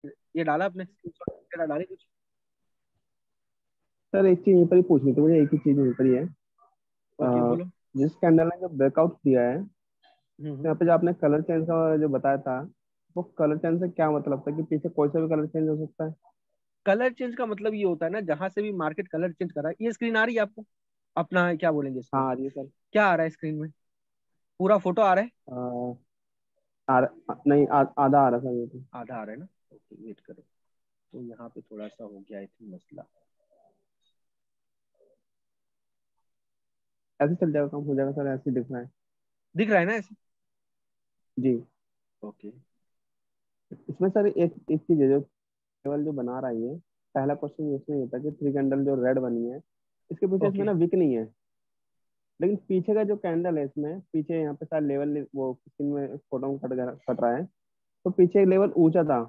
ये डाला आपने स्क्रीनशॉट वगैरह डाले कुछ? सर एक चीज यहीं पर ही पूछनी थी मुझे, एक ही चीज यहीं पर ही है। ओके अ, बोलो। जिस कैंडल ने जो ब्रेकआउट दिया है, तो हम्म। यहाँ पे जो आपने कलर चेंज का जो बताया था, वो कलर चेंज से क्या मतलब था कि पीछे कोई सा भी कलर चेंज हो सकता है? कलर चेंज का मतलब ये होता है ना, जहां से भी मार्केट कलर चेंज कर रहा है। ये स्क्रीन आ रही है आपको? अपना क्या बोलेंगे इसको, हाँ आ रही है सर। क्या आ रहा है स्क्रीन में? पूरा फोटो आ रहा है? नहीं आधा आ रहा था ये तो। आधा आ रहा है ना? ओके वेट करो। तो यहाँ पे थोड़ा सा हो गया आई थिंक मसला। ऐसे चल जाएगा, काम हो जाएगा सर, ऐसे ही दिख रहा है। दिख रहा है ना ऐसे? जी। ओके। इसमें सर एक एक चीज है, जो केवल जो बना रहा है ये, पहला क्वेश्चन इसमें ये था कि थ्री कैंडल जो रेड बनी है, इसके पीछे इसमें ओके। ना विक नहीं है। लेकिन पीछे का जो कैंडल है इसमें, पीछे यहाँ पे शायद लेवल वो स्क्रीन में फोटो में कट रहा है, तो पीछे एक लेवल ऊंचा था,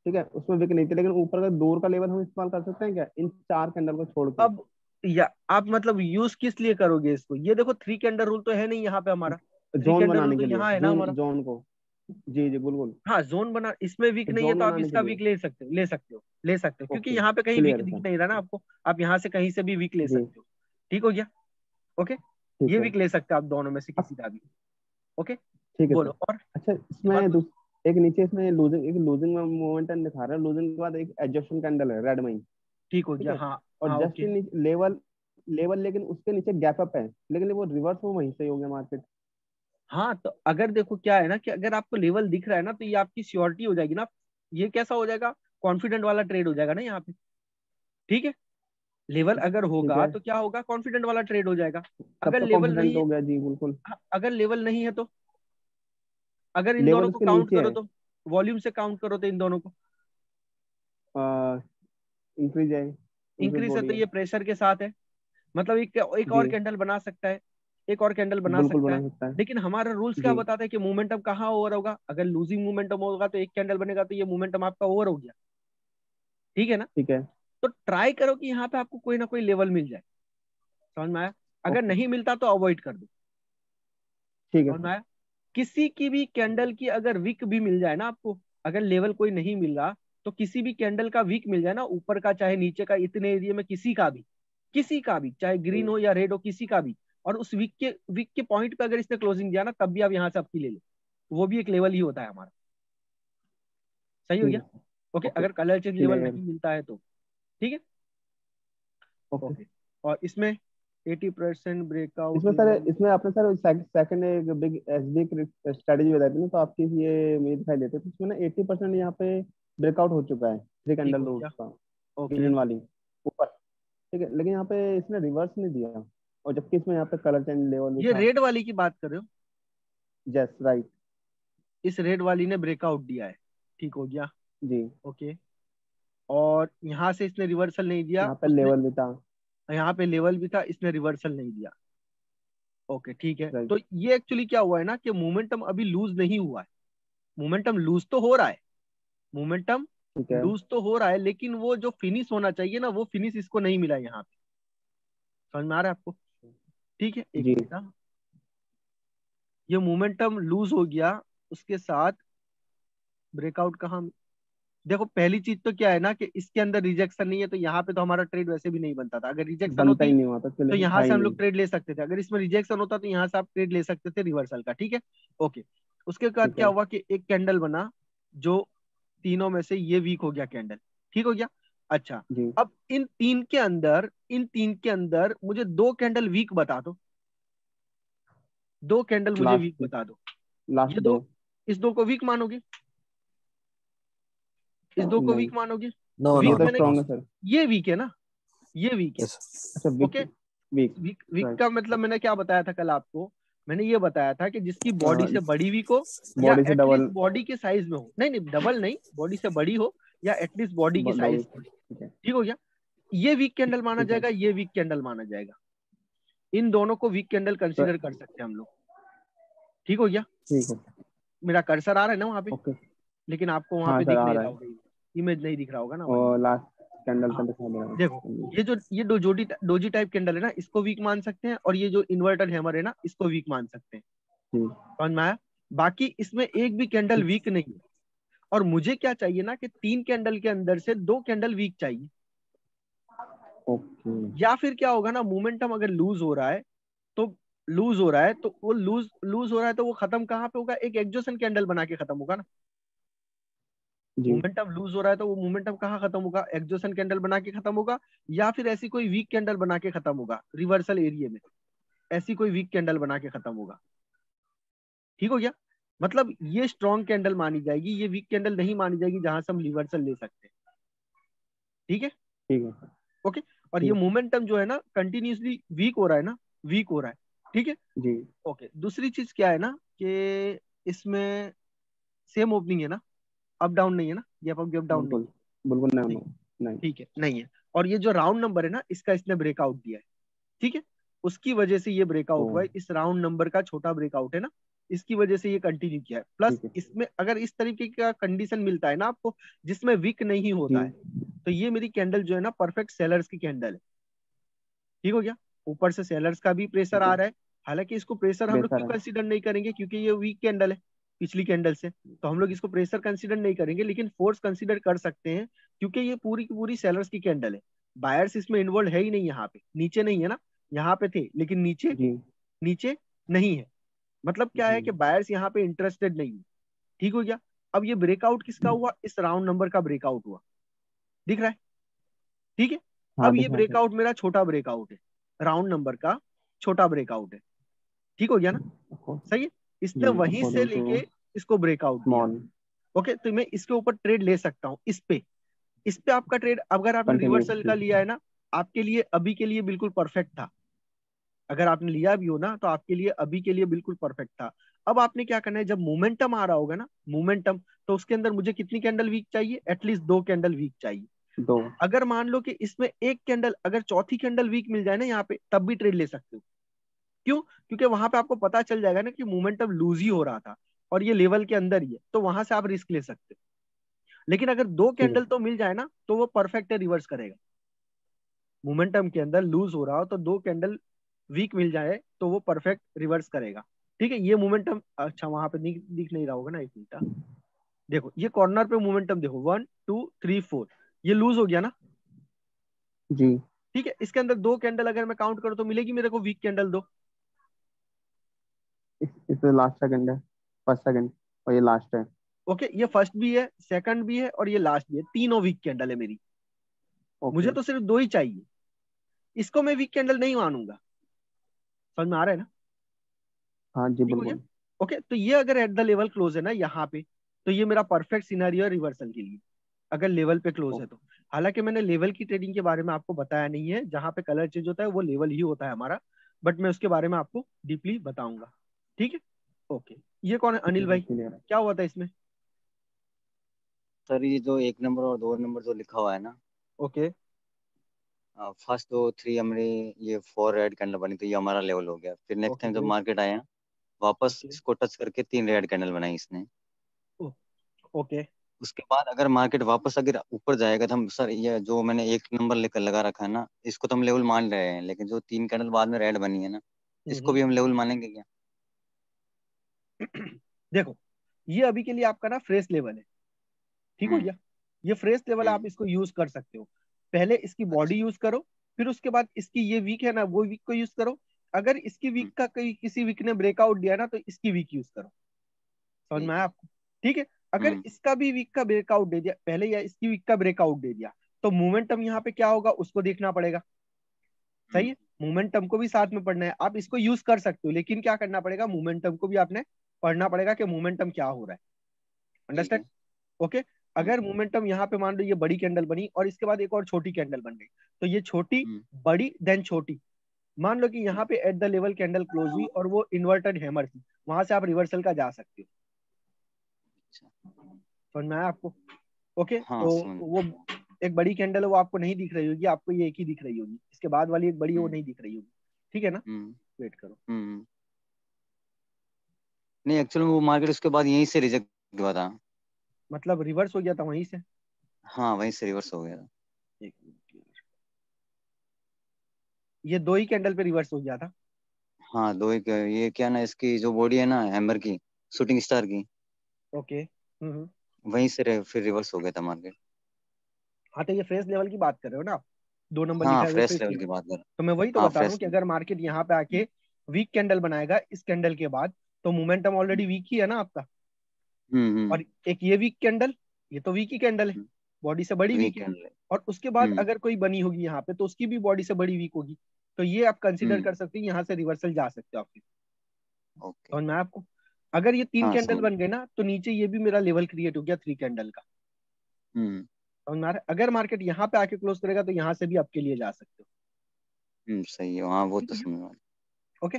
ठीक है, उसमें विक नहीं थी, लेकिन ऊपर का दूर का लेवल हम इस्तेमाल कर सकते हैं क्या इन चार कैंडल को छोड़ के? अब या आप मतलब यूज किस लिए करोगे इसको? ये देखो थ्री कैंडल रूल तो है नहीं यहाँ पे हमारा। थ्री जोन कैंडल रूल बनाने तो के लिए, यहाँ है ना जोन हमारा। जोन को। जी जी बिल्कुल। हाँ जोन बना, इसमें वीक तो नहीं है जोन तो आप बनाने के इसका लिए। वीक ले सकते हो, ले सकते हो, ले सकते हो, क्योंकि ओके यहाँ पे कहीं वीक क्लियर है दिख सर। नहीं रहा ना आपको। आप यहाँ से कहीं से भी वीक ले जी सकते हो। ठीक हो गया? ओके। ठीक ये है। वीक ले सकते हो आप दोनों में से अब किसी का भी। ओके। ठीक है सर। बोलो और अच्छा ये बात इसमें बोलो। एक नीचे इसमें लूजिंग, एक लूजिंग मोमेंटम दिखा रहा है, लूजिंग के बाद एक एडजस्टमेंट कैंडल है रेड में ही, ठीक हो ठीक गया, है। हाँ। और हाँ जस्ट ओके। लेवल, लेवल लेकिन उसके नीचे गैप अप है, लेकिन वो रिवर्स में वहीं से ही हो गया मार्केट। हाँ तो अगर देखो क्या है ना, कि अगर आपको लेवल दिख रहा है ना, तो ये आपकी श्योरिटी हो जाएगी ना। ये कैसा हो जाएगा? कॉन्फिडेंट वाला ट्रेड हो जाएगा ना यहाँ पे। ठीक है। लेवल अगर ठीक होगा है, तो क्या होगा? कॉन्फिडेंट वाला ट्रेड हो जाएगा। तब अगर तो लेवल कॉन्फिडेंट नहीं, हो गया जी बिल्कुल। हाँ, अगर लेवल नहीं है तो, अगर इन दोनों लेवल को उसके काउंट नीचे करो है, तो, वॉल्यूम से काउंट करो तो इन दोनों को इंक्रीज है, इंक्रीज इंक्रीज है बॉडी तो है। ये प्रेशर के साथ है। मतलब एक जी और कैंडल बना सकता है, एक और कैंडल बना बिल्कुल सकता बना है। सकता है। लेकिन हमारा रूल्स क्या जी बताता है कि मोमेंटम कहाँ ओवर होगा? अगर लूजिंग मोमेंटम होगा तो एक कैंडल बनेगा, तो ये मोमेंटम आपका ओवर हो गया। ठीक है ना? ठीक है। तो ट्राई करो कि यहाँ पे आपको कोई ना कोई लेवल मिल जाए। समझ में आया? अगर ओके नहीं मिलता तो अवॉइड कर दो। ठीक है समझ में सर। आया? किसी की भी कैंडल की अगर विक भी मिल जाए ना आपको, अगर लेवल कोई नहीं मिल रहा, तो किसी भी कैंडल का विक मिल जाए ना, ऊपर का चाहे नीचे का, इतने एरिया में किसी का भी, किसी का भी, चाहे ग्रीन जी हो या रेड हो, किसी का भी, और उस वीक के पॉइंट पे अगर इसने क्लोजिंग दिया ना, तब भी आप यहाँ से आपकी ले लो। वो भी एक लेवल ही होता है हमारा। सही हो ठीक गया? है सर। ओके। ओके अगर कलर चेंज लेवल क्लियर। नहीं मिलता है तो। ठीक है। ओके। ओके। और इसमें 80% ब्रेकआउट इसमें सर, लेवल। इसमें आपने सर सेकंड एक बिग एसबी स्ट्रेटेजी बताई थी ना, तो आपकी ये मुझे दिखाई देते तो इसमें ना 80% यहाँ पे ब्रेकआउट हो चुका है थ्री ठीक कैंडल हो रूट गया। का, ओके। ग्रीन वाली ऊपर, ठीक है, लेकिन यहाँ पे इसने रिवर्स नहीं दिया, और जबकि इसमें यहाँ पे कलर चेंज लेवल भी ये था। रेड वाली की बात कर रहे हो? Yes right. इस रेड वाली ने ब्रेकआउट दिया है। ठीक हो गया। जी ओके। और यहाँ से इसने रिवर्सल नहीं दिया यहाँ पे उसने। लेवल भी था। यहाँ पे लेवल भी था, इसने रिवर्सल नहीं दिया। ओके ठीक है। राइट। तो ये एक्चुअली क्या हुआ है ना, कि मोमेंटम अभी लूज नहीं हुआ है। मोमेंटम लूज तो हो रहा है। मोमेंटम ठीक है। लूज तो हो रहा है, लेकिन वो जो फिनिश होना चाहिए ना, वो फिनिश इसको नहीं मिला यहाँ पे। समझ में आ रहा है आपको? ठीक है, एक जी मिनट। हाँ, ये मोमेंटम लूज हो गया, उसके साथ ब्रेकआउट कहाँ? देखो पहली चीज तो क्या है ना, कि इसके अंदर रिजेक्शन नहीं है, तो यहाँ पे तो हमारा ट्रेड वैसे भी नहीं बनता था। अगर रिजेक्शन बनता होती ही नहीं हुआ था, तो चलिए यहाँ था से ही हम लोग नहीं। ट्रेड ले सकते थे। अगर इसमें रिजेक्शन होता तो यहाँ से आप ट्रेड ले सकते थे रिवर्सल का। ठीक है। ओके। उसके बाद ठीक क्या है। हुआ कि एक कैंडल बना, जो तीनों में से ये वीक हो गया कैंडल। ठीक हो गया। अच्छा। जी अब इन तीन के अंदर मुझे दो कैंडल वीक बता दो। दो कैंडल मुझे वीक लास्ट, बता दो। लास्ट ये दो। दो, इस दो को वीक मानोगे? इस दो को नहीं वीक मानोगे? नो ये नो वीक तो नो मैंने, नो स्ट्रॉन्ग है सर। सर। ये वीक है ना, ये वीक है। यस। अच्छा week, okay. Week week week right. का मतलब मैंने क्या बताया था कल आपको? मैंने ये बताया था कि जिसकी बॉडी से बड़ी वीक हो, या बॉडी से एटलीस्ट डबल, बॉडी के साइज में हो। नहीं नहीं, डबल नहीं, बॉडी से बड़ी हो, या एटलीस्ट बॉडी की डबल, साइज। ठीक है। ठीक हो गया? ये वीक कैंडल माना ठीक है। जाएगा, ये वीक कैंडल माना जाएगा। इन दोनों को वीक कैंडल तो कंसीडर कर सकते हैं हम लोग। ठीक हो गया? ठीक है। मेरा कर्सर आ रहा है ना वहां पे? ओके। लेकिन आपको वहां हाँ पे सर दिख आ नहीं रहा रहा है। होगा, इमेज नहीं दिख रहा होगा ना वही। और लास्ट कैंडल हाँ। का दिखा दे रहा देखो, है। ये दो डोजी टाइप कैंडल है ना, इसको वीक मान सकते हैं, और ये जो इन्वर्टेड हैमर है ना, इसको वीक मान सकते हैं। जी समझ में आया? बाकी इसमें एक भी कैंडल वीक नहीं है। और मुझे क्या चाहिए ना कि 3 कैंडल के अंदर से 2 कैंडल वीक चाहिए। ओके। या फिर क्या होगा ना, मोमेंटम अगर लूज हो रहा है तो वो लूज लूज हो रहा है तो वो खत्म कहाँ पे होगा, एक एग्जॉशन कैंडल बना के खत्म होगा ना। जी। मोमेंटम लूज हो रहा है तो वो मोमेंटम कहाँ खत्म होगा, एग्जॉशन कैंडल बना के खत्म होगा, या फिर ऐसी कोई वीक कैंडल बना के खत्म होगा रिवर्सल एरिया में, ऐसी कोई वीक कैंडल बना के खत्म होगा। ठीक हो गया। मतलब ये स्ट्रॉन्ग कैंडल मानी जाएगी, ये वीक कैंडल नहीं मानी जाएगी जहां से हम रिवर्सल ले सकते हैं। ठीक है। ठीक है सर। ओके। और ये ठीक। मोमेंटम जो है ना कंटिन्यूसली वीक हो रहा है ना, वीक हो रहा है। ठीक है। जी। ओके, दूसरी चीज क्या है ना कि इसमें सेम ओपनिंग है ना, अप डाउन नहीं है ना, गैप अप गैप डाउन नहीं बिल्कुल है। बिल्कुल नहीं नहीं। नहीं। नहीं। ठीक है, नहीं है। और ये जो राउंड नंबर है ना, इसका इसने ब्रेकआउट दिया है। ठीक है। उसकी वजह से ये ओ। ब्रेकआउट हुआ है, इस राउंड नंबर का छोटा ब्रेकआउट है ना, इसकी वजह से ये कंटिन्यू किया है। प्लस ठीक है। इसमें अगर इस तरीके का कंडीशन मिलता है ना आपको, जिसमें वीक नहीं जी। होता है, तो ये मेरी कैंडल जो है ना परफेक्ट सेलर्स की कैंडल है। ठीक हो गया। ऊपर से सेलर्स का भी प्रेशर ठीक आ है। रहा है। हालांकि इसको प्रेशर हम लोग प्रेशर क्यों है। कंसीडर नहीं करेंगे, क्योंकि ये वीक कैंडल है पिछली कैंडल से, तो हम लोग इसको प्रेशर कंसीडर नहीं करेंगे, लेकिन फोर्स कंसीडर कर सकते हैं, क्योंकि ये पूरी की पूरी सेलर्स की कैंडल है। बायर्स इसमें इन्वॉल्व है ही नहीं, यहाँ पे नीचे नहीं है ना, यहाँ पे थे लेकिन नीचे, जी। नीचे नहीं है। मतलब क्या जी। है कि बायर्स यहाँ पे इंटरेस्टेड नहीं है। ठीक हो गया। अब ये ब्रेकआउट किसका हुआ, इस राउंड नंबर का ब्रेकआउट हुआ, दिख रहा है। ठीक है। हाँ अब ये दिख रहा है सर। ब्रेकआउट मेरा छोटा ब्रेकआउट है, राउंड नंबर का छोटा ब्रेकआउट है। ठीक हो गया ना। सही है। इसने जी वहीं से अकॉर्डिंग टू लेके इसको ब्रेकआउट दिया। स्मॉल। ओके, तो मैं इसके ऊपर ट्रेड ले सकता हूँ इस पे आपका ट्रेड अगर आपने रिवर्सल का कंटिन्यूसली। लिया है ना, आपके लिए अभी के लिए बिल्कुल परफेक्ट था। अगर आपने लिया भी हो ना तो आपके लिए अभी के लिए बिल्कुल परफेक्ट था। अब आपने क्या करना है, जब मोमेंटम आ रहा होगा ना, मोमेंटम, तो उसके अंदर मुझे कितनी कैंडल वीक चाहिए, एटलीस्ट 2 कैंडल वीक चाहिए। दो। अगर मान लो कि इसमें एक कैंडल, अगर चौथी कैंडल वीक मिल जाए ना यहाँ पे, तब भी ट्रेड ले सकते हो। क्यों? क्योंकि वहां पे आपको पता चल जाएगा ना कि मोमेंटम लूज ही हो रहा था, और ये लेवल के अंदर ही है, तो वहां से आप रिस्क ले सकते हो। लेकिन अगर दो ठीक है कैंडल सर। तो मिल जाए ना, तो वो परफेक्ट है, रिवर्स करेगा। मोमेंटम के अंदर लूज हो रहा हो तो 2 कैंडल वीक मिल जाए तो वो परफेक्ट रिवर्स करेगा। ठीक है। ये मोमेंटम, अच्छा वहां पे दिख नहीं रहा होगा ना, एक मिनट देखो, ये कॉर्नर पे मोमेंटम देखो, 1 2 3 4, ये लूज हो गया ना। जी। ठीक है। इसके अंदर 2 कैंडल अगर मैं काउंट करूँ तो मिलेगी मेरे को वीक कैंडल 2। इसमें लास्ट सेकंड है। First second. और ये लास्ट है। ओके, ये फर्स्ट भी है, सेकंड भी है, और ये लास्ट भी है, तीनों वीक कैंडल है मेरी। मुझे ओके। तो सिर्फ 2 ही चाहिए, इसको मैं वीक कैंडल नहीं मानूंगा। समझ में आ रहा है ना। हाँ जी ठीक हो गया। बिल्कुल। ओके, तो ये अगर एट द लेवल क्लोज है ना यहाँ पे, तो ये मेरा परफेक्ट सिनेरियो है रिवर्सल के लिए, अगर लेवल पे क्लोज है तो। हालांकि मैंने लेवल की ट्रेडिंग के बारे में आपको बताया नहीं है, जहां पे कलर चेंज होता है वो लेवल ही होता है हमारा, बट मैं उसके बारे में आपको डीपली बताऊंगा। ठीक है। ओके। ये कौन है, अनिल ठीक है भाई, क्लियर है। क्या हुआ था इसमें? सर ये जो 1 नंबर और 2 नंबर जो लिखा हुआ है ना, ओके। फर्स्ट दो थ्री हमारे, ये 4 रेड कैंडल बनी तो ये हमारा लेवल हो गया। फिर नेक्स्ट ओके टाइम जब ग्रेट। मार्केट आया, वापस ओके। इसको टच करके 3 रेड कैंडल बनाई इसने। ओके। उसके बाद अगर मार्केट वापस अगर ऊपर जाएगा तो हम, सर ये जो मैंने 1 नंबर लेकर लगा रखा है ना, इसको तो हम लेवल मान रहे हैं, लेकिन जो 3 कैंडल बाद में रेड बनी है ना, इसको हम्म। भी हम लेवल मानेंगे क्या? देखो, ये अभी के लिए आपका ना फ्रेश लेवल है। ठीक हो हम्म। गया। ये फ्रेश लेवल आप हम्म। इसको यूज कर सकते हो। पहले इसकी बॉडी अच्छा। यूज करो, फिर उसके बाद इसकी ये वीक है ना, वो वीक को यूज करो। अगर इसकी वीक हम्म। का कहीं किसी वीक ने ब्रेकआउट दिया ना, तो इसकी वीक यूज करो। समझ में ठीक आया है। आपको? ठीक है। अगर हम्म। इसका भी वीक का ब्रेकआउट दे दिया पहले, या इसकी वीक का ब्रेकआउट दे दिया, तो मोमेंटम यहाँ पे क्या होगा उसको देखना पड़ेगा। सही हम्म। है। मोमेंटम को भी साथ में पढ़ना है, आप इसको यूज कर सकते हो, लेकिन क्या करना पड़ेगा, मोमेंटम को भी आपने पढ़ना पड़ेगा कि मोमेंटम क्या हो रहा है। ठीक अंडरस्टैंड? है। ओके। हम्म। अगर मोमेंटम यहाँ पे मान लो ये बड़ी कैंडल बनी और इसके बाद एक और छोटी कैंडल बन गई, तो ये छोटी, हम्म। बड़ी, देन छोटी, मान लो कि यहाँ पे at the level candle close हुई और वो इन्वर्टेड हैमर थी, वहां से आप रिवर्सल का जा सकते हो। अच्छा। समझ में आया आपको? ओके, हाँ तो समझ। वो एक बड़ी कैंडल है, वो आपको नहीं दिख रही होगी, आपको ये एक ही दिख रही होगी, इसके बाद वाली एक बड़ी है वो हम्म। नहीं दिख रही होगी। ठीक है ना। हम्म। वेट करो। हम्म। नहीं, एक्चुअली वो मार्केट उसके बाद यहीं से रिजेक्ट हुआ था। मतलब रिवर्स हो गया था वहीं से? हाँ, वहीं से रिवर्स हो गया था। एक मिनट यार। ये 2 ही कैंडल पे रिवर्स हो गया था। हाँ, दो एक ये क्या ना, इसकी जो बॉडी है ना हैमर की, शूटिंग स्टार की, ओके। वहीं से फिर रिवर्स हो गया था मार्केट। हाँ तो ये फ्रेश लेवल की बात कर रहे हो ना आप, 2 नंबर हाँ लिखा है वो फ्रेश फ्रेश लेवल लेवल। की बात कर। तो मैं वही तो हाँ बता रहा हूँ फ्रेश कि लेवल। अगर मार्केट यहाँ पे आके वीक कैंडल बनाएगा इस कैंडल के बाद, तो मोमेंटम ऑलरेडी वीक ही है ना आपका। हम्म। और एक ये वीक कैंडल, ये तो वीक ही कैंडल है, बॉडी से बड़ी वीक है। वीकेंड। और उसके बाद हम्म। अगर कोई बनी होगी यहाँ पे तो उसकी भी बॉडी से बड़ी वीक होगी। तो ये आप कंसीडर हम्म। कर सकते हैं, यहाँ से रिवर्सल जा सकते हो आप। ओके। समझ में आया आपको? अगर ये 3 हाँ कैंडल समझ। बन गए ना तो नीचे ये भी मेरा लेवल क्रिएट हो गया 3 कैंडल का। हम्म। समझ में आ रहा है? अगर मार्केट यहाँ पे आके क्लोज करेगा तो यहाँ से भी आपके लिए जा सकते हो। सही है, हाँ वो ठीक तो है, समझ में ओके,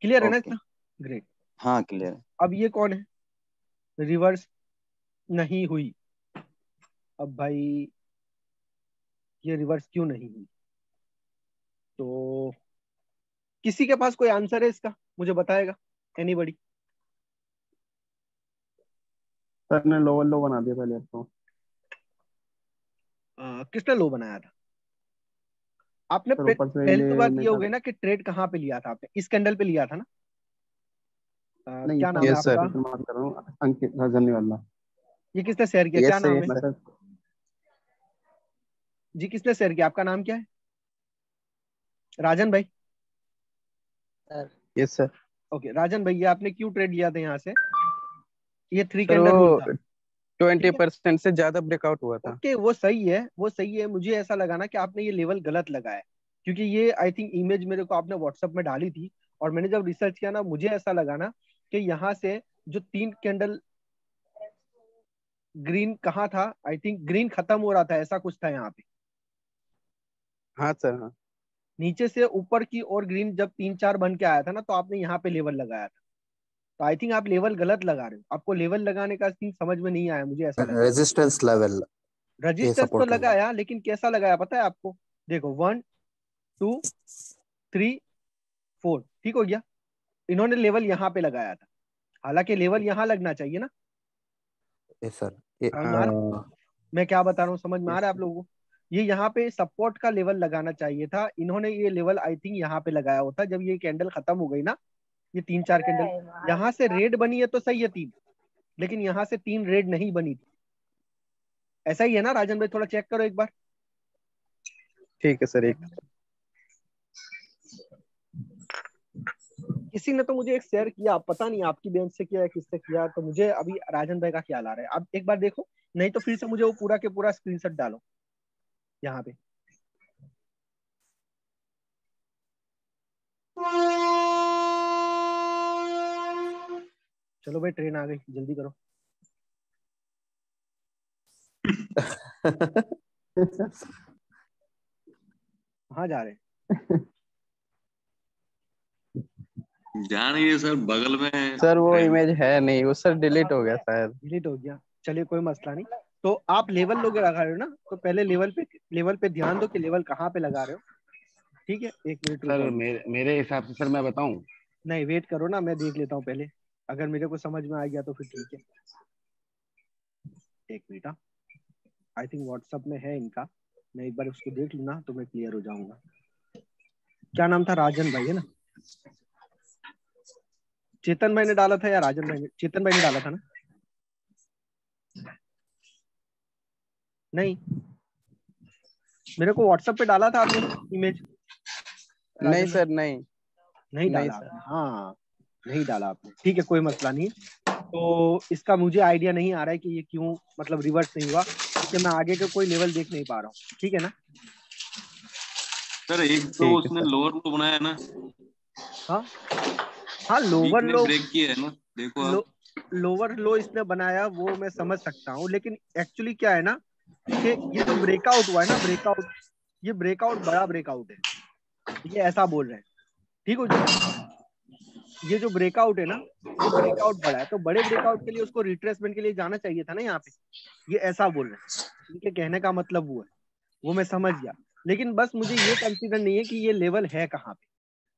क्लियर है ना ओके। इतना? ग्रेट। हाँ क्लियर। अब ये कौन है? रिवर्स नहीं हुई। अब भाई ये रिवर्स क्यों नहीं हुई? तो किसी के पास कोई आंसर है इसका, मुझे बताएगा? एनीबडी? सर ने लोअर लो बना दिया पहले तो। किसने लो बनाया था? आपने सर ऊपर से पहली तो ले बात ये मेरे हो साथ। गई ना कि ट्रेड कहाँ पे लिया था आपने, इस कैंडल पे लिया था ना? नहीं क्या सर, नाम है मैं यस सर। आपका? सर बात कर रहा हूँ, अंकित रजनी वाला। ये किसने शेयर किया, क्या यस सर, नाम है? यस मैं सर। सर। जी किसने शेयर किया, आपका नाम क्या है? राजन भाई? Yes sir. ओके राजन भाई, ये आपने क्यों ट्रेड लिया था यहाँ से? ये थ्री सर कैंडल रूल वो था। ठीक है, 20% से ज्यादा ब्रेकआउट हुआ था। ओके वो सही है, वो सही है। मुझे ऐसा लगा ना कि आपने ये लेवल गलत लगाया है, क्योंकि ये आई थिंक इमेज मेरे को आपने व्हाट्सएप में डाली थी। और मैंने जब रिसर्च किया ना, मुझे ऐसा लगा ना कि यहाँ से जो 3 कैंडल, ग्रीन कहाँ था, आई थिंक ग्रीन खत्म हो रहा था, ऐसा कुछ था यहाँ पे। हाँ सर, हाँ। नीचे से ऊपर की और ग्रीन जब 3 4 बन के आया था ना, तो आपने यहाँ पे लेवल लगाया था। तो आई थिंक आप लेवल गलत लगा रहे हो, आपको लेवल लगाने का सीन समझ में नहीं आया, मुझे ऐसा लगा। रेजिस्टेंस लेवल, ये रजिस्टेंस तो सपोर्ट लेवल। लगाया, लेकिन कैसा लगाया पता है आपको? देखो 1 2 3 4, ठीक हो गया। इन्होंने लेवल यहाँ पे लगाया था, हालांकि लेवल यहाँ लगना चाहिए ना। यस सर, ये समझ में आ रहा है हाँ। मैं क्या बता रहा हूँ? समझ में आ यस रहा है आप सर। लोगों को? ये यहाँ पे सपोर्ट का लेवल लगाना चाहिए था, इन्होंने ये लेवल आई थिंक यहाँ पे लगाया होता जब ये कैंडल खत्म हो गई ना। ये 3 4 कैंडल यहाँ से रेड बनी है तो सही है 3, लेकिन यहाँ से 3 रेड नहीं बनी थी। ऐसा ही है ना राजन भाई? थोड़ा चेक करो एक बार। ठीक है सर, एक। किसी ने तो मुझे एक शेयर किया, पता नहीं आपकी बेंच से किया या किससे किया, तो मुझे अभी राजन भाई का ख्याल आ रहा है। आप एक बार देखो, नहीं तो फिर से मुझे वो पूरा के पूरा स्क्रीनशॉट डालो यहाँ पे। चलो भाई ट्रेन आ गई, जल्दी करो। कहाँ जा रहे हैं? जानिए सर, बगल में सर वो ट्रेन। इमेज है नहीं, वो सर डिलीट हो गया शायद। डिलीट हो गया, चलिए कोई मसला नहीं। तो आप लेवल लोगे लगा रहे हो ना, तो पहले लेवल पे ध्यान दो कि लेवल कहाँ पे लगा रहे हो। ठीक है, 1 मिनट रुको सर अभी। मेरे हिसाब से सर मैं बताऊं। नहीं वेट करो ना, मैं देख लेता हूँ पहले, अगर मेरे को समझ में आ गया तो फिर ठीक है। 1 मिनट, हाँ, आई थिंक व्हाट्सएप में है इनका, मैं एक बार उसको देख लूँ ना तो मैं क्लियर हो जाऊंगा। क्या नाम था? राजन भाई है ना? चेतन भाई ने डाला था या राजन भाई ने? चेतन भाई ने डाला था ना? नहीं, मेरे को व्हाट्सएप पे डाला था आपने इमेज, नहीं राजन भाई? सर, नहीं। नहीं नहीं डाला सर। आपने, हाँ नहीं डाला आपने, ठीक है कोई मसला नहीं। तो इसका मुझे आइडिया नहीं आ रहा है कि ये क्यों मतलब रिवर्स नहीं हुआ, क्योंकि मैं आगे का कोई लेवल देख नहीं पा रहा हूँ। ठीक है ना? सर एक तो ठीक है उसने सर। लोअर लो बनाया ना, हाँ हाँ, वीक लोअर ने लो, ब्रेक किया है ना, देखो आप। लोअर लो इसने बनाया, वो मैं समझ सकता हूँ, लेकिन एक्चुअली क्या है ना कि ये जो ब्रेकआउट हुआ है ना, ब्रेकआउट, ये ब्रेकआउट बड़ा ब्रेकआउट है, ये ऐसा बोल रहे हैं। ठीक हो गया? ये जो ब्रेकआउट है ना, ये ब्रेकआउट बड़ा है, तो बड़े ब्रेकआउट के लिए उसको रिट्रेसमेंट के लिए जाना चाहिए था ना यहाँ पे। ये ऐसा बोल रहे हैं, इनके कहने का मतलब वो है, वो मैं समझ गया। लेकिन बस मुझे ये कंसीडर नहीं है कि ये लेवल है कहाँ पे।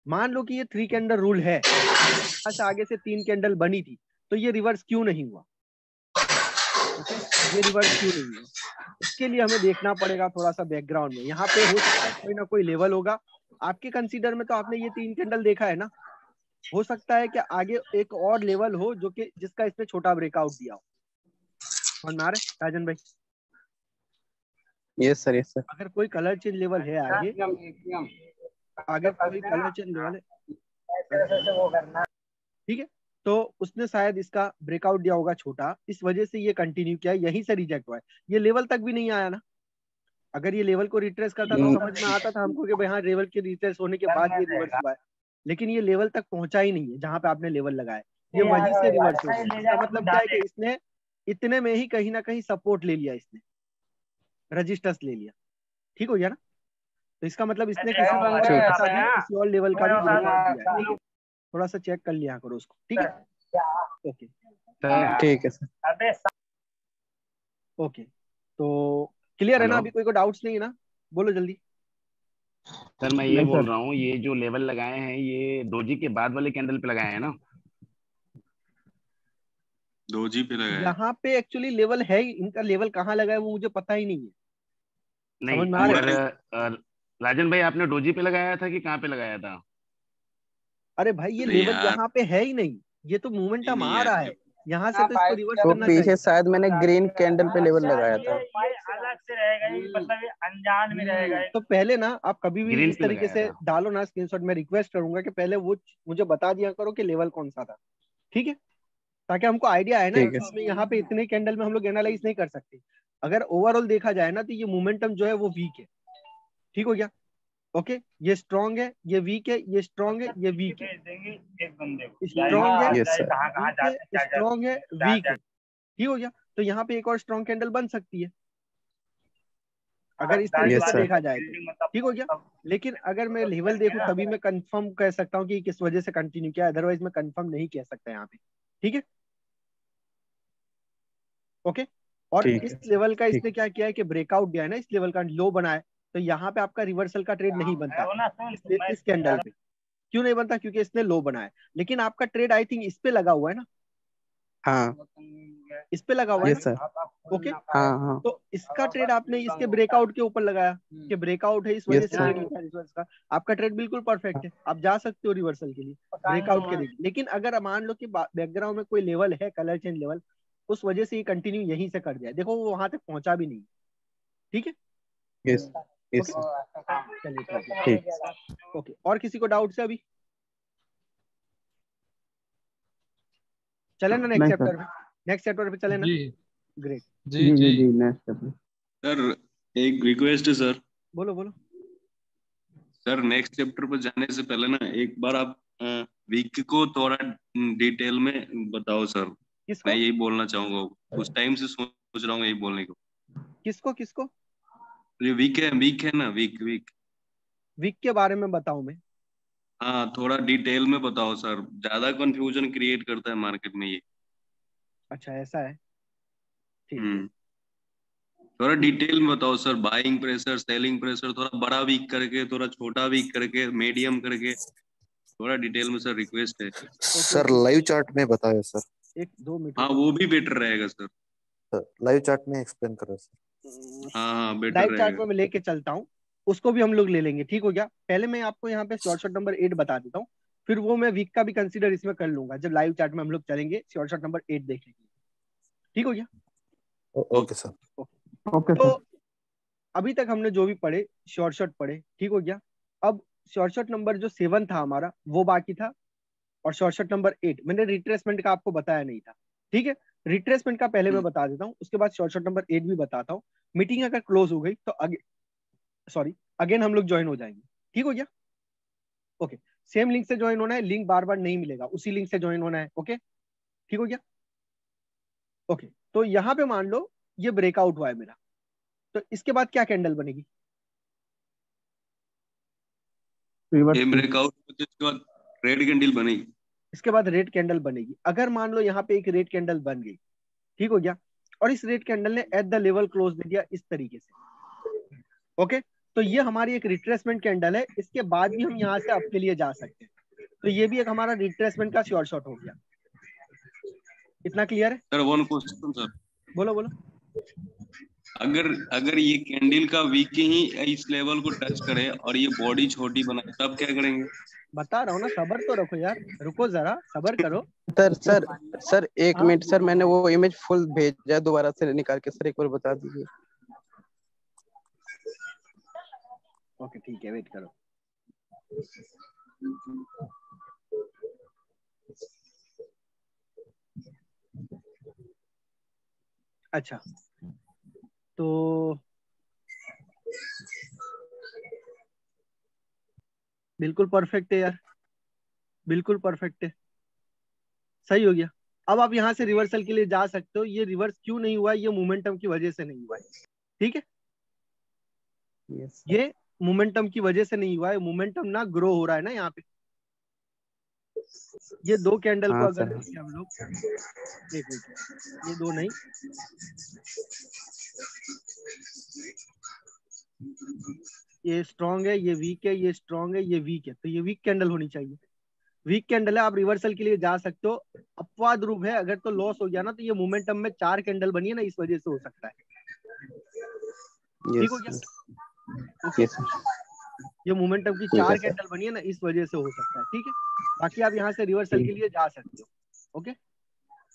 मान लो कि ये 3 कैंडल रूल है, यहाँ से आगे से 3 कैंडल बनी थी, तो ये रिवर्स क्यों नहीं हुआ? ओके, ये रिवर्स क्यों नहीं हुआ, इसके लिए हमें देखना पड़ेगा थोड़ा सा बैकग्राउंड में। यहाँ पे हो सकता है कोई ना कोई लेवल होगा आपके कंसीडर में, तो आपने ये 3 कैंडल देखा है ना, हो सकता है कि आगे एक और लेवल हो जो कि जिसका इसने छोटा ब्रेकआउट दिया हो। समझ में आ रहा है राजन भाई? Yes sir, yes sir. अगर कोई कलर चेंज लेवल है आगे, अगर कोई कलर चेंज लेवल है, ठीक है, तो उसने शायद इसका ब्रेकआउट दिया होगा छोटा, इस वजह से ये कंटिन्यू किया, यहीं से रिजेक्ट हुआ है। ये लेवल तक भी नहीं आया ना। अगर ये लेवल को रिट्रेस करता तो समझ में आता था हमको कि भाई हाँ लेवल के रिट्रेस होने के बाद ये रिवर्स हुआ है, लेकिन ये लेवल तक पहुंचा ही नहीं है जहां पे आपने लेवल लगाया, ये वहीं से रिवर्स हो गया। इसका मतलब क्या है कि इसने इतने में ही कहीं ना कहीं सपोर्ट ले लिया, इसने रजिस्टर्स ले लिया, ठीक हो गया ना। तो इसका मतलब इसने किसी और का भी, किसी और लेवल का भी ब्रेकआउट दिया है, ठीक है। थोड़ा सा चेक कर लिया करो उसको, ठीक है। ओके ठीक है सर। ओके, तो क्लियर है ना? अभी कोई डाउट्स नहीं है ना? बोलो जल्दी। सर मैं ये बोल रहा हूँ, ये जो लेवल लगाए हैं ये डोजी के बाद वाले कैंडल पे लगाए हैं ना? डोजी पे लगाए। यहाँ पे एक्चुअली लेवल है, इनका लेवल कहाँ लगा है वो मुझे पता ही नहीं है। नहीं, अगर राजन भाई आपने डोजी पे लगाया था कि कहाँ पे लगाया था? अरे भाई ये लेवल यहाँ पे है ही नहीं, ये तो मोमेंटम आ रहा है यहाँ से, तो इसको रिवर्स तो करना चाहिए। पीछे शायद मैंने ग्रीन कैंडल पे लेवल लगाया था। अलग से रहेगा, मतलब अनजान में रहेगा। तो पहले ना आप कभी भी ग्रीन इस पे तरीके से लगाया था। डालो ना स्क्रीनशॉट, मैं रिक्वेस्ट करूंगा कि पहले वो मुझे बता दिया करो कि लेवल कौन सा था, ठीक है, ताकि हमको आइडिया है ना। ठीक है। इसमें यहाँ पे इतने कैंडल में हम लोग एनालाइज नहीं कर सकते। अगर ओवरऑल देखा जाए ना तो ये मोमेंटम जो है वो वीक है, ठीक हो गया। ओके, ये स्ट्रॉन्ग है, ये वीक है, ये स्ट्रॉन्ग है, ये वीक है, स्ट्रॉन्ग है, यस सर। स्ट्रॉन्ग है, वीक है, ठीक हो गया। तो यहाँ पे एक और स्ट्रॉन्ग कैंडल बन सकती है अगर इस तरीके से देखा जाए तो, ठीक हो गया। लेकिन अगर मैं लेवल देखूं तभी मैं कंफर्म कह सकता हूँ कि किस वजह से कंटिन्यू किया, अदरवाइज मैं कंफर्म नहीं कह सकता यहाँ पे, ठीक है। ओके, और इस लेवल का इसने क्या किया है कि ब्रेकआउट दिया है ना, इस लेवल का लो बनाया, तो यहाँ पे आपका रिवर्सल का ट्रेड नहीं बनता इस कैंडल पे। क्यों नहीं बनता? क्योंकि इसने लो बनाया। लेकिन आपका ट्रेड आई थिंक इस पे लगा हुआ है ना? हाँ इस पे लगा हुआ है यस सर। ओके, हाँ हाँ तो इसका ट्रेड आपने इसके ब्रेकआउट के ऊपर लगाया कि ब्रेकआउट है, इस वजह से ट्रेड लिखा रिवर्स का। आपका ट्रेड बिल्कुल परफेक्ट है, आप जा सकते हो रिवर्सल के लिए ब्रेकआउट के लिए। लेकिन अगर मान लो कि बैकग्राउंड में कोई लेवल है, कलर चेंज लेवल, उस वजह से ये कंटिन्यू यहीं से कर जाए। देखो वो वहां तक पहुंचा भी नहीं, ठीक है। यस यस चलिए ठीक। ओके, और किसी को डाउट से अभी चले ना नेक्स्ट चैप्टर पे? नेक्स्ट चैप्टर पे चले ना? ग्रेट। जी जी जी नेक्स्ट चैप्टर। सर एक रिक्वेस्ट है सर। बोलो बोलो सर, नेक्स्ट चैप्टर पर जाने से पहले ना एक बार आप वीक को थोड़ा डिटेल में बताओ सर। किसको? मैं यही बोलना चाहूंगा, उस टाइम से सोच रहा हूँ यही बोलने को। किसको किसको? ये वीक है ना, वीक वीक वीक के बारे में बताऊं मैं? हाँ, थोड़ा डिटेल में बताओ सर, ज्यादा कंफ्यूजन क्रिएट करता है मार्केट में ये। अच्छा ऐसा है, ठीक है। थोड़ा डिटेल में बताओ sir, buying pressure, selling pressure, थोड़ा बड़ा वीक करके, थोड़ा छोटा वीक करके, मीडियम करके, थोड़ा डिटेल में सर रिक्वेस्ट है। सर लाइव चार्ट में बताओ सर। 1-2 मिनट। हाँ वो भी बेटर रहेगा सर। लाइव चार्ट में एक्सप्लेन करो सर। हाँ बेटर लाइव रहेगा। चार्ट में मैं लेके चलता हूँ, उसको भी हम लोग ले लेंगे, ठीक हो गया। पहले मैं आपको यहाँ पे शॉर्ट नंबर 8 बता देता हूँ, फिर वो मैं वीक का भी कंसीडर इसमें कर लूंगा जब लाइव चार्ट में हम लोग चलेंगे। शॉर्ट नंबर 8 देख लेंगे, ठीक हो गया। Okay sir. ओके तो सर। अभी तक हमने जो भी पढ़े शॉर्ट पढ़े, ठीक हो गया। अब शॉर्ट नंबर जो 7 था हमारा वो बाकी था, और शॉर्ट नंबर 8 मैंने रिट्रेसमेंट का आपको बताया नहीं था, ठीक है। रिट्रेसमेंट का पहले मैं बता देता हूँ, उसके बाद शॉर्ट नंबर 8 भी बताता हूँ। मीटिंग अगर क्लोज हो गई तो अगेन हम लोग ज्वाइन हो जाएंगे, ठीक हो गया। ओके, सेम लिंक से ज्वाइन होना है, लिंक बार बार नहीं मिलेगा, उसी लिंक से ज्वाइन होना है। ओके, ठीक हो गया। ओके, तो यहाँ पे मान लो ये ब्रेकआउट हुआ है मेरा, तो इसके बाद क्या कैंडल बनेगी? ये ब्रेकआउट इसके बाद रेड कैंडल बनेगी। इसके बाद रेड कैंडल बनेगी। अगर मान लो यहाँ पे एक रेड कैंडल बन गई, ठीक हो गया, और इस रेड कैंडल ने एट द लेवल क्लोज दे दिया इस तरीके से, ओके, तो ये हमारी एक रिट्रेसमेंट कैंडल है। इसके बाद भी हम यहाँ से अप के लिए जा सकते हैं, तो ये भी एक हमारा रिट्रेसमेंट का शॉर्ट हो गया। इतना क्लियर है? Sir one question sir. बोलो बोलो। अगर ये कैंडल का वीक ही इस लेवल को टच करे और ये बॉडी छोटी बनाए तब क्या करेंगे? बता रहा हूँ ना, सबर तो रखो यार, रुको जरा, सबर करो। सर सर सर एक हाँ? मिनट सर, मैंने वो इमेज फुल भेजा, दोबारा से निकाल के सर एक बार बता दीजिए। ओके ठीक है, वेट करो। अच्छा तो बिल्कुल परफेक्ट है यार, बिल्कुल परफेक्ट है, सही हो गया। अब आप यहाँ से रिवर्सल के लिए जा सकते हो। ये रिवर्स क्यों नहीं हुआ, ये मोमेंटम की वजह से नहीं हुआ है, ठीक है। यस ये मोमेंटम की वजह से नहीं हुआ है, मोमेंटम ना ग्रो हो रहा है ना यहाँ पे। ये दो कैंडल को हाँ अगर सर। देखें हम लोग, एक मिनट, ये दो नहीं, ये स्ट्रॉन्ग है, ये वीक है, ये स्ट्रॉन्ग है, ये वीक है, तो ये वीक कैंडल होनी चाहिए। वीक कैंडल है, आप रिवर्सल के लिए जा सकते हो। अपवाद रूप है, अगर तो लॉस हो गया ना, तो ये मोमेंटम में 4 कैंडल बनी है ना, इस वजह से हो सकता है। ठीक हो यस गया, सर। ओके। Yes sir. ये मोमेंटम की ठीक 4 है सर। कैंडल बनी है ना, इस वजह से हो सकता है, ठीक है। बाकी आप यहाँ से रिवर्सल के लिए जा सकते हो, ओके।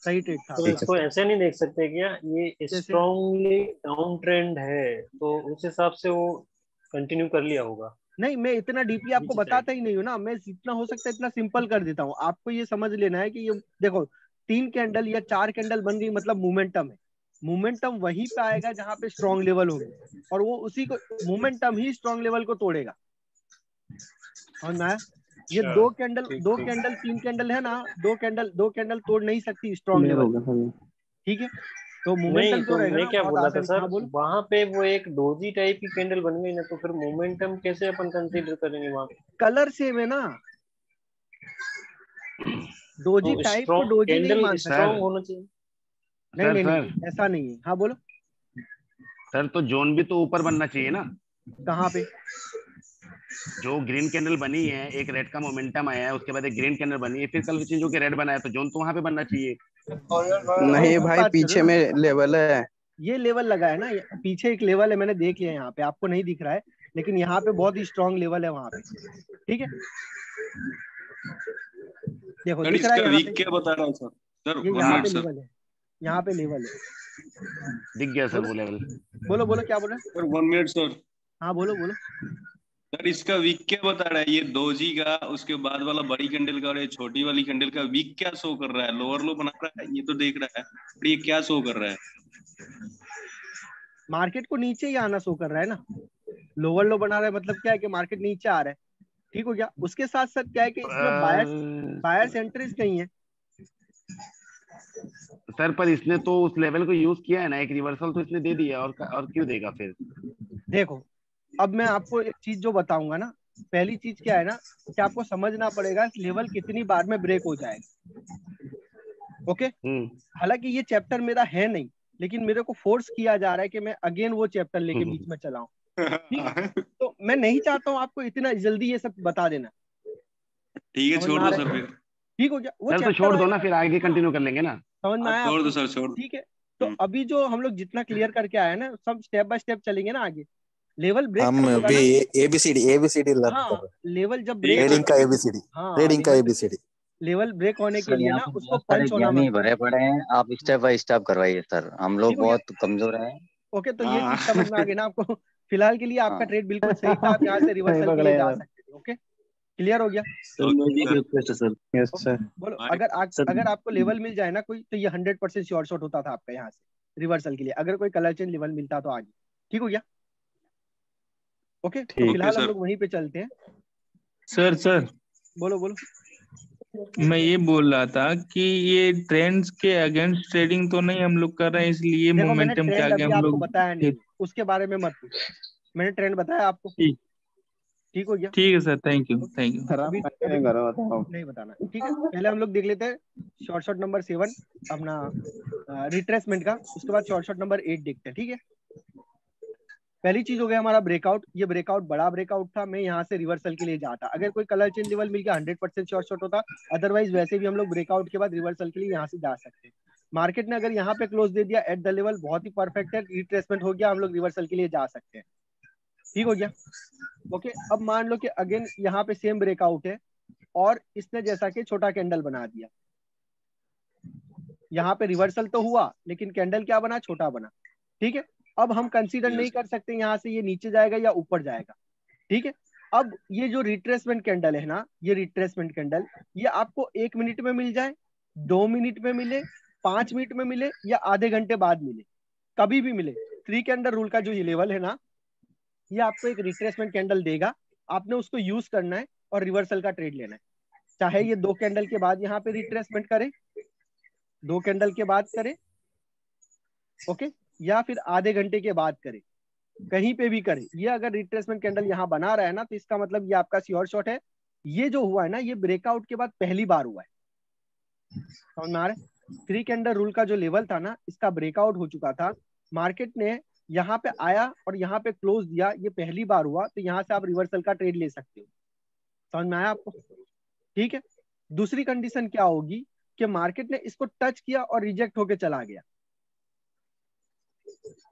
सही ट्रेड था तो आपका। इसको ऐसे नहीं देख सकते क्या, ये जैसे स्ट्रॉन्गली डाउन ट्रेंड है तो उस हिसाब से वो कंटिन्यू कर लिया होगा नहीं, मैं इतना डीपली आपको नीचे साइड। बताता ही नहीं हूँ ना, मैं जितना हो सकता है इतना सिंपल कर देता हूँ। आपको ये समझ लेना है कि ये देखो 3 कैंडल या 4 कैंडल बन गई, मतलब मोमेंटम है। मोमेंटम वहीं पे आएगा जहां पे स्ट्रॉन्ग लेवल होगी, और वो उसी को, मोमेंटम ही स्ट्रॉन्ग लेवल को तोड़ेगा। और ना, ये अच्छा, दो कैंडल, ठीक दो ठीक। कैंडल 3 कैंडल है ना, दो कैंडल तोड़ नहीं सकती स्ट्रॉन्ग क्लियर लेवल, हो गया सर। ठीक है। तो नहीं मोमेंटम जो तो रहेगा मैं ना, क्या बहुत बोला था आसानी, सर, हाँ बोलो। वहां पे वो एक डोजी टाइप की कैंडल बन गई ना, तो फिर मोमेंटम कैसे अपन कंसीडर करेंगे वहां। कलर सेम है ना, डोजी तो टाइप को स्ट्रॉन्ग डोजी नहीं कैंडल मान सकते। सर स्ट्रॉन्ग होना चाहिए। नहीं सर नहीं सर नहीं, ऐसा नहीं है, हाँ बोलो। सर, तो जोन भी तो ऊपर बनना चाहिए ना। कहाँ पे? जो ग्रीन कैंडल बनी है, एक रेड का मोमेंटम आया है, उसके बाद एक ग्रीन कैंडल बनी है, फिर कलर चेंज होकर रेड बना है, तो जोन तो वहां पे बनना चाहिए। नहीं, नहीं ये भाई, बात करो पीछे ना, में लेवल है। ये लेवल लगा है ना, पीछे एक लेवल है, मैंने देख लिया यहाँ पे, आपको नहीं दिख रहा है, लेकिन यहाँ पे बहुत ही स्ट्रॉन्ग लेवल है वहां पे, ठीक है। देखो सर दिख रहा है इसका यहाँ पे, वीक क्या बता रहा है सर? सर ये वन यहाँ मिनट पे सर। लेवल है, यहाँ पे लेवल है। दिख गया सर बोलो वो लेवल। बोलो बोलो, क्या बोल रहे सर 1 मिनट सर। हैं? हाँ बोलो बोलो। सर इसका वीक क्या बता रहा है? ये दोजी का, उसके बाद वाला बड़ी कैंडल का और ये छोटी वाली कैंडल का वीक क्या शो कर रहा है? लोअर लो बना रहा है, ये तो देख रहा है, पर ये क्या शो कर रहा है? मार्केट को नीचे ही आना शो कर रहा है ना, लोअर लो बना रहा है, मतलब क्या है कि मार्केट नीचे आ रहा है, ठीक हो गया। उसके साथ साथ क्या है कि इसमें बायर्स, बायर्स एंट्रीज नहीं है। सर पर इसने तो उस लेवल को यूज किया है ना, एक रिवर्सल तो इसने दे दिया, और क्यों देगा फिर। देखो, अब मैं आपको एक चीज जो बताऊंगा ना, पहली चीज क्या है ना, कि आपको समझना पड़ेगा लेवल कितनी बार में ब्रेक हो जाएगा, ओके। हालांकि ये चैप्टर मेरा है नहीं, लेकिन मेरे को फोर्स किया जा रहा है कि मैं अगेन वो चैप्टर लेके बीच में चलाऊं, ठीक है। तो मैं नहीं चाहता हूं आपको इतना जल्दी ये सब बता देना, ठीक है, समझ छोड़ में आ दो रहा सर है? फिर। ठीक हो गया, वो सर तो चैप्टर छोड़ दो आएगा। ना, फिर आगे हाँ, कंटिन्यू कर लेंगे ना। समझ में आप आया छोड़ दो आपको? सर, छोड़ दो। ठीक है। तो अभी जो हम लोग जितना क्लियर करके आए ना, सब स्टेप बाय स्टेप चलेंगे ना आगे। लेवल ब्रेक हम कब होगा भी ना, एबीसीडी लर्न कर हाँ, रहे हैं। लेवल जब ठीक ब्रेक है ट्रेडिंग होगा, का एबीसीडी, हाँ ट्रेडिंग का लेवल, एबीसीडी। लेवल ब्रेक होने के सर लिए यहाँ ना पे उसको बहुत सारे पंच होना ज्ञानी मत। भरे पड़े हैं, आप स्टेप बाय स्टेप करवाइए सर, हम ठीक लोग हो गया, बहुत कमजोर हैं। ओके। तो ये हाँ। चीज समझ में आ गई ना आपको? फिलहाल के लिए आपका हाँ ट्रेड बिल्कुल सही था, आप यहाँ से सही रिवर्सल के पकड़े लिए जा यार। सकते थे, ओके। क्लियर हो गया? सर मैं भी रिक्वेस्ट है सर। Yes okay, sir. बोलो। भाई सर अगर आपको लेवल मिल जाए ना कोई, तो ये 100% श्योर शॉट होता था आपका यहाँ से रिवर्सल के लिए, अगर कोई कलर चेंज लेवल मिलता तो आगे। ठीक हो गया, ओके। तो ठीक। ओके फिलहाल हम सर। लोग वहीं पे चलते हैं। सर सर बोलो बोलो। मैं ये बोल रहा था कि ये ट्रेंड्स के अगेंस्ट ट्रेडिंग तो नहीं हम लोग कर रहे हैं, इसलिए देखो मैंने मोमेंटम के ट्रेंड आगे अभी हम आपको लोग। बताया नहीं है, उसके बारे में मत पूछो, मैंने ट्रेंड बताया आपको। ठीक ठीक हो गया, ठीक है sir, thank you okay. Thank you. खराब अभी पैसे अभी नहीं करो बताओ। नहीं बताना, ठीक है। पहले हम लोग देख लेते हैं शॉर्ट शॉट नंबर 7 अपना रिट्रेसमेंट का, उसके बाद शॉर्ट शॉट नंबर 8 देखते हैं, ठीक है। पहली चीज हो गया हमारा ब्रेकआउट। ये ब्रेकआउट बड़ा ब्रेकआउट था, मैं यहाँ से रिवर्सल के लिए जाता, अगर कोई कलर चेंज लेवल मिल गया 100% शॉर्ट शॉट होता, अदरवाइज वैसे भी हम लोग ब्रेकआउट के बाद रिवर्सल के लिए यहाँ से जा सकते हैं। मार्केट ने अगर यहाँ पे क्लोज दे दिया एट द लेवल, बहुत ही परफेक्ट है, रिट्रेसमेंट हो गया, हम लोग रिवर्सल के लिए जा सकते हैं। ठीक हो गया, ओके। अब मान लो कि अगेन यहाँ पे सेम ब्रेकआउट है, और इसने जैसा कि छोटा कैंडल बना दिया, यहाँ पे रिवर्सल तो हुआ लेकिन कैंडल क्या बना, छोटा बना। ठीक है, अब हम कंसीडर नहीं कर सकते यहाँ से ये नीचे जाएगा या ऊपर जाएगा। ठीक है, अब ये जो रिट्रेसमेंट कैंडल है ना, ये रिट्रेसमेंट कैंडल, ये आपको 1 मिनट में मिल जाए, 2 मिनट में मिले, 5 मिनट में मिले या आधे घंटे बाद मिले, कभी भी मिले, 3 कैंडल रूल का जो ये लेवल है ना, ये आपको एक रिट्रेसमेंट कैंडल देगा, आपने उसको यूज करना है और रिवर्सल का ट्रेड लेना है। चाहे ये 2 कैंडल के बाद यहाँ पे रिट्रेसमेंट करे, 2 कैंडल के बाद करे, ओके, या फिर आधे घंटे के बाद करे, कहीं पे भी करे। ये अगर रिट्रेसमेंट कैंडल यहाँ बना रहा है ना, तो इसका मतलब ये आपका श्योर शॉट है। ये जो हुआ है ना, ये ब्रेकआउट के बाद पहली बार हुआ है, समझ में आ रहा है। 3 कैंडल रूल का जो लेवल था ना, इसका ब्रेकआउट हो चुका था, मार्केट ने यहाँ पे आया और यहाँ पे क्लोज दिया, ये पहली बार हुआ, तो यहाँ से आप रिवर्सल का ट्रेड ले सकते हो। समझ में आया आपको? ठीक है, दूसरी कंडीशन क्या होगी कि मार्केट ने इसको टच किया और रिजेक्ट होके चला गया,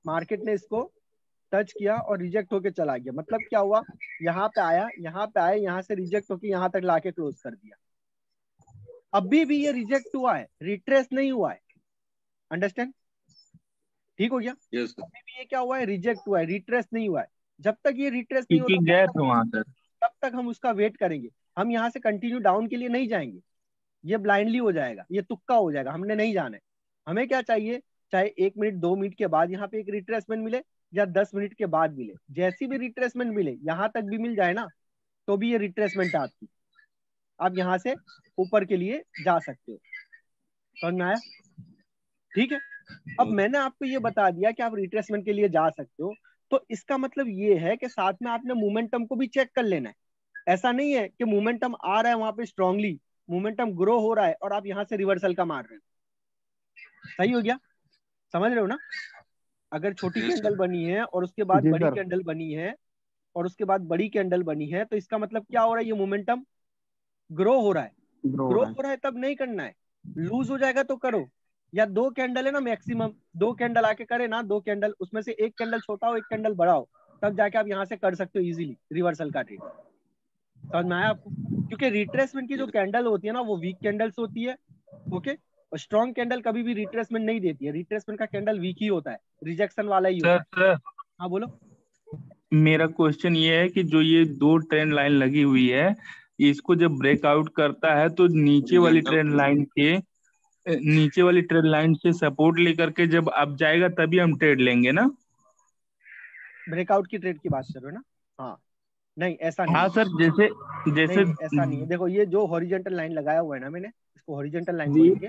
मार्केट ने इसको टच किया और रिजेक्ट होके चला गया, मतलब क्या हुआ, यहाँ पे आया, यहाँ से रिजेक्ट होके यहाँ तक लाके क्लोज कर दिया। अभी भी ये रिजेक्ट हुआ है, रिट्रेस नहीं हुआ है, अंडरस्टैंड? ठीक हो गया? यस अभी भी ये क्या हुआ है, रिजेक्ट हुआ है, रिट्रेस नहीं हुआ है। जब तक ये रिट्रेस नहीं क्योंकि होता गैप है वहां सर। तब तक हम उसका वेट करेंगे। हम यहाँ से कंटिन्यू डाउन के लिए नहीं जाएंगे, ये ब्लाइंडली हो जाएगा, ये तुक्का हो जाएगा, हमने नहीं जाना है। हमें क्या चाहिए, चाहे 1 मिनट 2 मिनट के बाद यहाँ पे एक रिट्रेसमेंट मिले या 10 मिनट के बाद मिले, जैसी भी रिट्रेसमेंट मिले, यहाँ तक भी मिल जाए ना, तो भी ये रिट्रेसमेंट आपकी, आप यहाँ से ऊपर के लिए जा सकते हो। समझ में आया? ठीक है, अब मैंने आपको ये बता दिया कि आप रिट्रेसमेंट के लिए जा सकते हो, तो इसका मतलब ये है कि साथ में आपने मोमेंटम को भी चेक कर लेना है। ऐसा नहीं है कि मोमेंटम आ रहा है वहां पे स्ट्रांगली, मोमेंटम ग्रो हो रहा है और आप यहाँ से रिवर्सल का मार रहे हो। सही हो गया? समझ रहे हो ना? अगर छोटी कैंडल बनी है और उसके बाद जी बड़ी सर। कैंडल बनी है और उसके बाद बड़ी कैंडल बनी है, तो इसका मतलब क्या हो रहा है, ये मोमेंटम ग्रो हो रहा है। ग्रो हो रहा है तब नहीं करना है, लूज हो जाएगा तो करो। या 2 कैंडल है ना मैक्सिमम, 2 कैंडल आके करे ना, 2 कैंडल, उसमें से 1 कैंडल छोटा हो 1 कैंडल बड़ा हो, तब जाके आप यहाँ से कर सकते हो इजीली रिवर्सल का ट्रेड। समझ में आया आपको? क्योंकि रिट्रेसमेंट की जो कैंडल होती है ना, वो वीक कैंडल्स होती है, ओके, और स्ट्रॉन्ग कैंडल कभी भी रिट्रेसमेंट नहीं देती है। रिट्रेसमेंट का कैंडल वीक ही होता है, रिजेक्शन वाला ही होता है। सर हाँ बोलो। मेरा क्वेश्चन ये है कि जो ये 2 ट्रेंड लाइन लगी हुई है, इसको जब ब्रेकआउट करता है तो नीचे वाली ट्रेंड लाइन से सपोर्ट लेकर के जब अप जाएगा तभी हम ट्रेड लेंगे ना? ब्रेकआउट की ट्रेड की बात कर रहे हो ना? हाँ, नहीं ऐसा नहीं हाँ है। सर, जैसे नहीं, ऐसा नहीं है। देखो, ये जो हॉरिजॉन्टल लाइन लगाया हुआ है ना, मैंने इसको हॉरिजॉन्टल लाइन जी। बोलेंगे।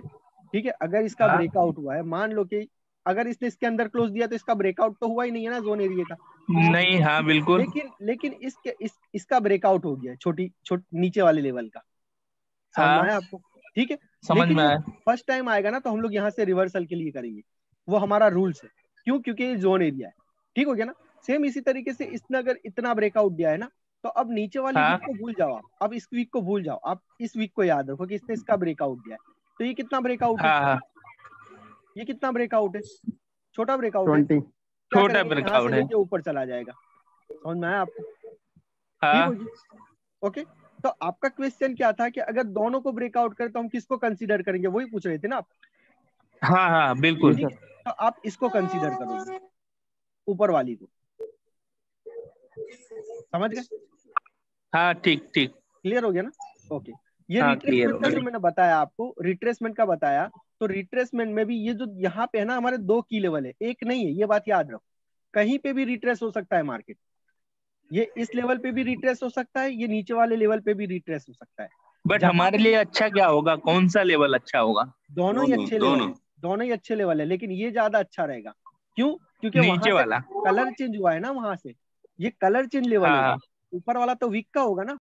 ठीक है, अगर इसका हाँ। ब्रेकआउट हुआ है, मान लो कि अगर इसने इसके अंदर क्लोज दिया तो इसका ब्रेकआउट तो हुआ ही नहीं है ना जोन एरिया का। नहीं, हाँ बिल्कुल। लेकिन इसका ब्रेकआउट हो गया छोटी नीचे वाले लेवल का। समझ में आया आपको? ठीक है, समझ लेकिन में आया। फर्स्ट टाइम आएगा ना, तो हम लोग यहाँ से रिवर्सल के लिए करेंगे, वो हमारा रूल्स है। क्यों? क्योंकि ये जोन एरिया है। ठीक हो गया ना? सेम इसी तरीके से इसने अगर इतना ब्रेकआउट दिया है ना, तो अब नीचे वाली वीक को भूल जाओ आप, अब इस वीक को भूल जाओ, आप इस वीक को याद रखो कि इसने इसका ब्रेकआउट दिया है। तो ये कितना ब्रेकआउट है? हाँ। ये कितना ब्रेकआउट है? छोटा ब्रेकआउट है। 20। क्या छोटा करेंगे? यहाँ से ब्रेकआउट है। लेके ऊपर चला जाएगा। समझ में आया आपको? हाँ। ठीक हो गया? ओके, तो आपका क्वेश्चन क्या था कि अगर दोनों को ब्रेकआउट करें तो हम किसको कंसीडर करेंगे, वही पूछ रहे थे ना आप? हाँ बिल्कुल। ठीक, तो आप इसको कंसीडर करोगे, ऊपर वाली को। समझ गए? हाँ ठीक। क्लियर हो गया ना? ओके, ये हाँ, रिट्रेसमेंट का clear जो मैंने बताया आपको, रिट्रेसमेंट का बताया, तो रिट्रेसमेंट में भी ये जो यहाँ पे है ना, हमारे 2 की लेवल है, एक नहीं है, ये बात याद रखो। कहीं पे भी रिट्रेस हो सकता है मार्केट, ये इस लेवल पे भी रिट्रेस हो सकता है, ये नीचे वाले लेवल पे भी रिट्रेस हो सकता है। बट हमारे लिए अच्छा क्या होगा, कौन सा लेवल अच्छा होगा? दोनों ही अच्छे लेवल है, दोनों ही अच्छे लेवल है, लेकिन ये ज्यादा अच्छा रहेगा। क्यों? क्योंकि वहां नीचे से वाला कलर चेंज हुआ है ना, वहां से ये कलर चेंज लेवल हाँ। होगा। ऊपर वाला तो वीक का होगा ना,